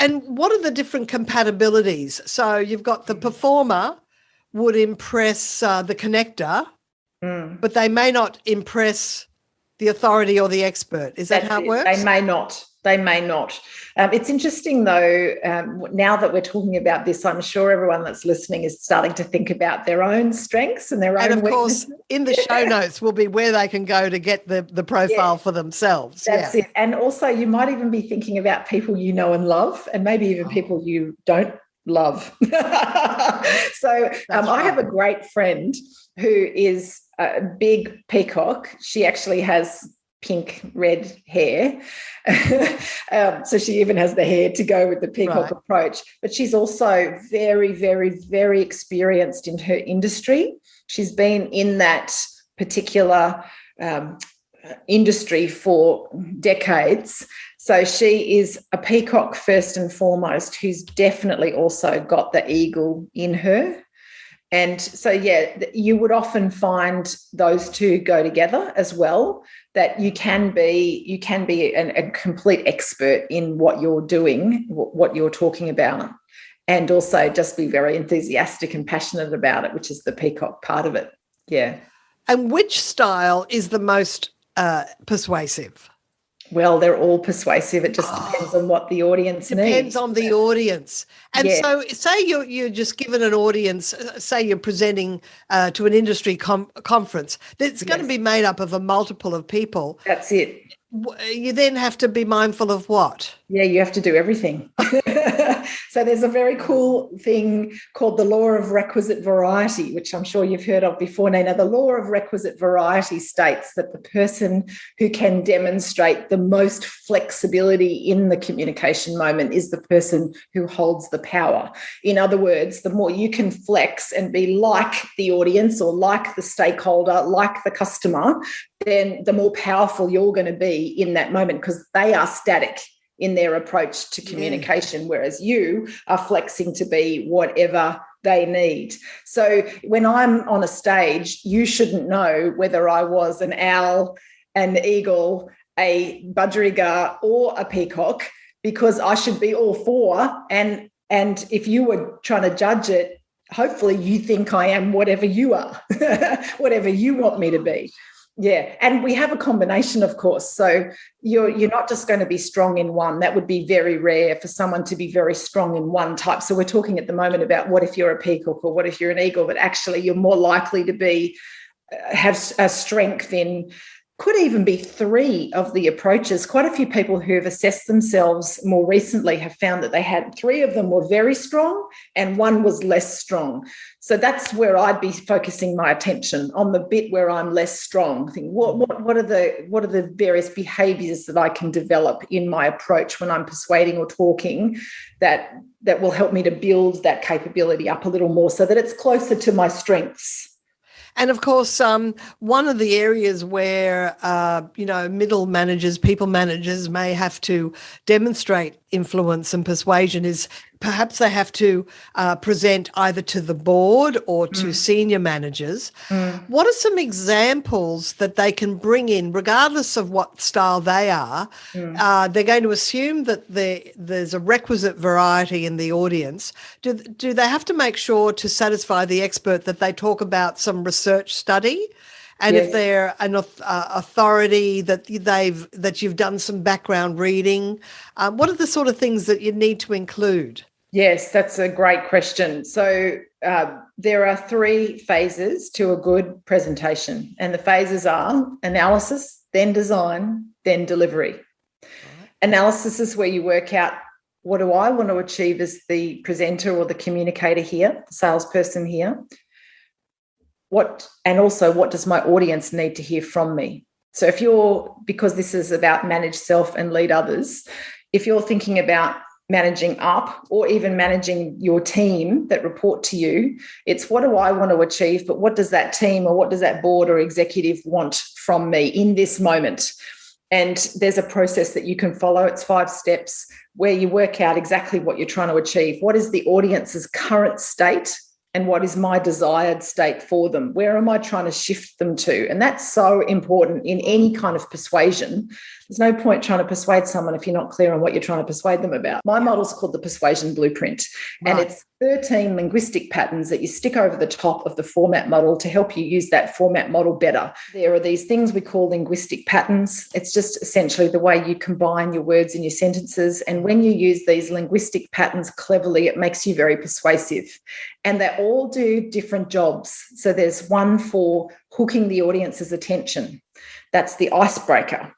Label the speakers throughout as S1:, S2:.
S1: And what are the different compatibilities? So you've got the performer would impress the connector, but they may not impress the authority or the expert. Is that how it works?
S2: They may not. They may not. It's interesting, though, now that we're talking about this, I'm sure everyone that's listening is starting to think about their own strengths and their own
S1: weaknesses. And, of course, in the show notes will be where they can go to get the profile for themselves.
S2: That's it. And also you might even be thinking about people you know and love, and maybe even people you don't love. So I have a great friend who is a big peacock. She actually has pink red hair. So she even has the hair to go with the peacock approach. But she's also very, very, very experienced in her industry. She's been in that particular industry for decades. So she is a peacock first and foremost, who's definitely also got the eagle in her. And so, you would often find those two go together as well, that you can be a complete expert in what you're doing, what you're talking about, and also just be very enthusiastic and passionate about it, which is the peacock part of it. Yeah.
S1: And which style is the most persuasive?
S2: Well, they're all persuasive. It just depends on what the audience needs.
S1: Depends on the audience. And so say you're just given an audience, say you're presenting to an industry conference, that's going to be made up of a multiple of people.
S2: That's it.
S1: You then have to be mindful of what?
S2: Yeah, you have to do everything. So there's a very cool thing called the Law of Requisite Variety, which I'm sure you've heard of before, Nina. The Law of Requisite Variety states that the person who can demonstrate the most flexibility in the communication moment is the person who holds the power. In other words, the more you can flex and be like the audience or like the stakeholder, like the customer, then the more powerful you're going to be in that moment, because they are static in their approach to communication, whereas you are flexing to be whatever they need. So when I'm on a stage, you shouldn't know whether I was an owl, an eagle, a budgerigar, or a peacock, because I should be all four. And if you were trying to judge it, hopefully you think I am whatever you are, whatever you want me to be. Yeah, and we have a combination, of course. So you're not just going to be strong in one. That would be very rare for someone to be very strong in one type. So we're talking at the moment about what if you're a peacock or what if you're an eagle, but actually you're more likely to have a strength in, could even be three of the approaches. Quite a few people who have assessed themselves more recently have found that they had three of them were very strong and one was less strong. So that's where I'd be focusing my attention, on the bit where I'm less strong. I think what are the various behaviours that I can develop in my approach when I'm persuading or talking that will help me to build that capability up a little more so that it's closer to my strengths.
S1: And, of course, one of the areas where, middle managers, people managers may have to demonstrate influence and persuasion is perhaps they have to present either to the board or to senior managers. What are some examples that they can bring in, regardless of what style they are? They're going to assume that there's a requisite variety in the audience. Do they have to make sure to satisfy the expert that they talk about some research study? And if they're an authority that you've done some background reading, what are the sort of things that you need to include?
S2: Yes, that's a great question. So there are three phases to a good presentation, and the phases are analysis, then design, then delivery. Right. Analysis is where you work out, what do I want to achieve as the presenter or the communicator here, the salesperson here? And also what does my audience need to hear from me? So because this is about manage self and lead others, if you're thinking about managing up or even managing your team that report to you, it's what do I want to achieve, but what does that team or what does that board or executive want from me in this moment? And there's a process that you can follow. It's 5 steps where you work out exactly what you're trying to achieve. What is the audience's current state? And what is my desired state for them? Where am I trying to shift them to? And that's so important in any kind of persuasion, There's no point trying to persuade someone if you're not clear on what you're trying to persuade them about. My model's called the Persuasion Blueprint, and it's 13 linguistic patterns that you stick over the top of the format model to help you use that format model better. There are these things we call linguistic patterns. It's just essentially the way you combine your words in your sentences. And when you use these linguistic patterns cleverly, it makes you very persuasive. And they all do different jobs. So there's one for hooking the audience's attention. That's the icebreaker.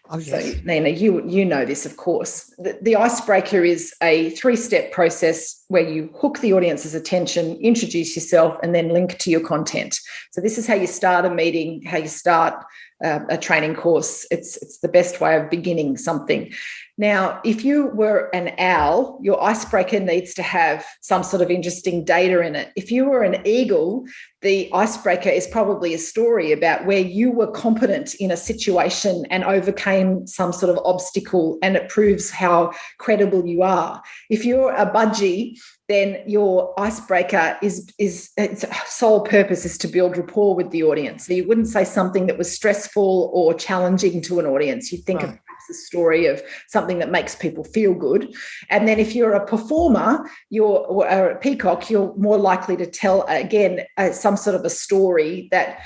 S1: Oh, yes.
S2: So, Nina, you know this, of course. The icebreaker is a 3-step process where you hook the audience's attention, introduce yourself, and then link to your content. So this is how you start a meeting, how you start a training course. It's the best way of beginning something. Now, if you were an owl, your icebreaker needs to have some sort of interesting data in it. If you were an eagle, the icebreaker is probably a story about where you were competent in a situation and overcame some sort of obstacle, and it proves how credible you are. If you're a budgie, then your icebreaker is its sole purpose is to build rapport with the audience. So you wouldn't say something that was stressful or challenging to an audience. You'd think of perhaps a story of something that makes people feel good. And then if you're a performer, or a peacock, you're more likely to tell, again, some sort of a story that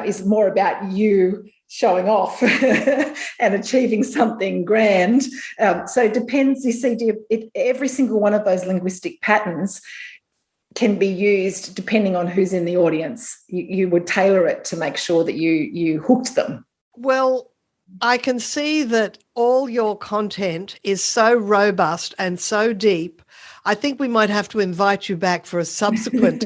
S2: is more about you showing off and achieving something grand. So it depends, you see, every single one of those linguistic patterns can be used depending on who's in the audience. You would tailor it to make sure that you hooked them.
S1: Well, I can see that all your content is so robust and so deep. I think we might have to invite you back for a subsequent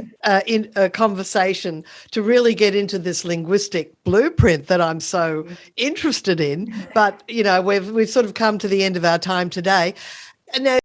S1: conversation to really get into this linguistic blueprint that I'm so interested in. But, you know, we've sort of come to the end of our time today. Now,